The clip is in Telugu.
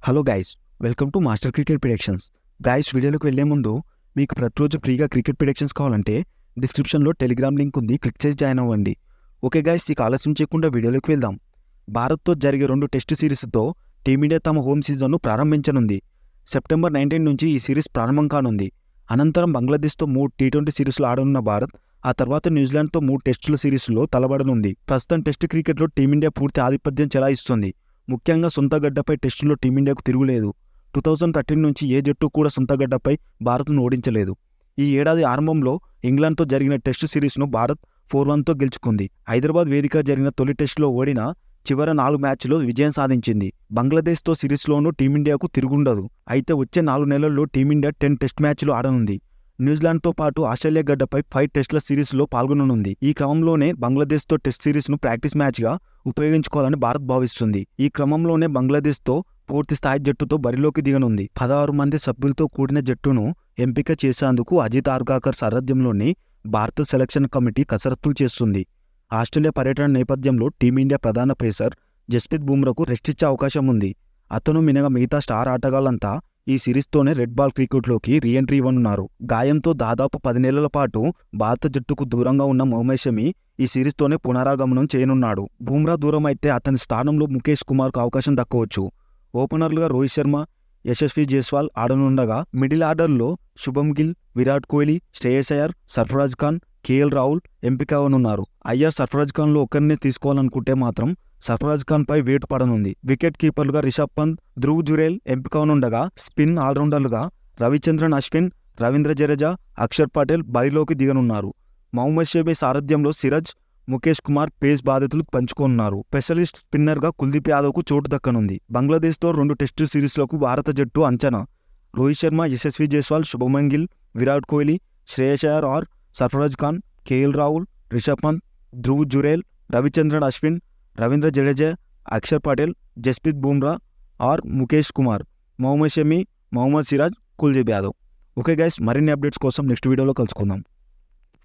Hello guys, welcome to master cricket predictions. Guys, వీడియోలోకి వెళ్లే ముందు మీకు ప్రతిరోజు ఫ్రీగా క్రికెట్ ప్రిడిక్షన్స్ కావాలంటే డిస్క్రిప్షన్లో టెలిగ్రామ్ లింక్ ఉంది, క్లిక్ చేసి జాయిన్ అవ్వండి. ఓకే గైస్, ఇక ఆలస్యం చేయకుండా వీడియోలోకి వెళ్దాం. భారత్తో జరిగే 2 టెస్ట్ సిరీస్తో టీమిండియా తమ హోమ్ సీజన్ను ప్రారంభించనుంది. సెప్టెంబర్ 19 నుంచి ఈ సిరీస్ ప్రారంభం కానుంది. అనంతరం బంగ్లాదేశ్తో 3 టీ20 సిరీస్లు ఆడనున్న భారత్ ఆ తర్వాత న్యూజిలాండ్తో 3 టెస్టుల సిరీస్లో తలబడనుంది. ప్రస్తుతం టెస్ట్ క్రికెట్లో టీమిండియా పూర్తి ఆధిపత్యం చెలాయిస్తుంది. ముఖ్యంగా సొంత గడ్డపై టెస్టుల్లో టీమిండియాకు తిరుగులేదు. 2013 నుంచి ఏ జట్టు కూడా సొంత గడ్డపై భారత్ను ఓడించలేదు. ఈ ఏడాది ఆరంభంలో ఇంగ్లాండ్తో జరిగిన టెస్టు సిరీస్ను భారత్ 4-1తో గెలుచుకుంది. హైదరాబాద్ వేదికగా జరిగిన తొలి టెస్టులో ఓడిన చివరి 4 మ్యాచ్ల్లో విజయం సాధించింది. బంగ్లాదేశ్తో సిరీస్లోనూ టీమిండియాకు తిరుగుండదు. అయితే వచ్చే 4 నెలల్లో టీమిండియా 10 టెస్ట్ మ్యాచ్లు ఆడనుంది. న్యూజిలాండ్తో పాటు ఆస్ట్రేలియా గడ్డపై 5 టెస్టుల సిరీస్లో పాల్గొననుంది. ఈ క్రమంలోనే బంగ్లాదేశ్తో టెస్ట్ సిరీస్ను ప్రాక్టీస్ మ్యాచ్గా ఉపయోగించుకోవాలని భారత్ భావిస్తుంది. ఈ క్రమంలోనే బంగ్లాదేశ్తో పూర్తి స్థాయి జట్టుతో బరిలోకి దిగనుంది. 16 మంది సభ్యులతో కూడిన జట్టును ఎంపిక చేసేందుకు అజిత్ ఆర్గాకర్ సారథ్యంలోని భారత సెలక్షన్ కమిటీ కసరత్తులు చేస్తుంది. ఆస్ట్రేలియా పర్యటన నేపథ్యంలో టీమిండియా ప్రధాన పేసర్ జస్ప్రీత్ బుమ్రాకు రెస్ట్ ఇచ్చే అవకాశం ఉంది. అతను మినగా మిగతా స్టార్ ఆటగాళ్లంతా ఈ సిరీస్తోనే రెడ్ బాల్ క్రికెట్లోకి రీఎంట్రీ ఇవ్వనున్నారు. గాయంతో దాదాపు 10 నెలల పాటు భారత జట్టుకు దూరంగా ఉన్న మొహమ్మద్ షమి ఈ సిరీస్తోనే పునరాగమనం చేయనున్నాడు. బుమ్రా దూరం అయితే అతని స్థానంలో ముఖేష్ కుమార్కు అవకాశం దక్కవచ్చు. ఓపెనర్లుగా రోహిత్ శర్మ, యశస్వి జైస్వాల్ ఆడనుండగా మిడిల్ ఆర్డర్లో శుభమ్ గిల్, విరాట్ కోహ్లీ, శ్రేయస్ అయ్యర్, సర్ఫరాజ్ ఖాన్, కేఎల్ రాహుల్ ఎంపిక అవనున్నారు. అయ్యర్, సర్ఫరాజ్ ఖాన్లో ఒకరినే తీసుకోవాలనుకుంటే మాత్రం సర్ఫరాజ్ ఖాన్ పై వేటు పడనుంది. వికెట్ కీపర్లుగా రిషబ్ పంత్, ధ్రువ్ జురేల్ ఎంపిక అవనుండగా స్పిన్ ఆల్రౌండర్లుగా రవిచంద్రన్ అశ్విన్, రవీంద్ర జడేజా, అక్షర్ పటేల్ బరిలోకి దిగనున్నారు. మొహమ్మద్ షమి సారథ్యంలో సిరాజ్, ముఖేష్ కుమార్ పేస్ బాధ్యతలు పంచుకోనున్నారు. స్పెషలిస్ట్ స్పిన్నర్గా కుల్దీప్ యాదవ్కు చోటు దక్కనుంది. బంగ్లాదేశ్తో 2 టెస్టు సిరీస్లకు భారత జట్టు అంచనా: Rohit Sharma, Yashasvi Jaiswal, Shubman Gill, Virat Kohli, Shreyas Iyer or Sarfaraz Khan, KL Rahul, Rishabh Pant, Dhruv Jurel, Ravichandran Ashwin, Ravindra Jadeja, Axar Patel, Jasprit Bumrah or Mukesh Kumar, Mohammed Shami, Mohammed Siraj, Kuldeep Yadav. Okay guys, మరిన్ని అప్డేట్స్ కోసం నెక్స్ట్ వీడియోలో కలుసుకుందాం.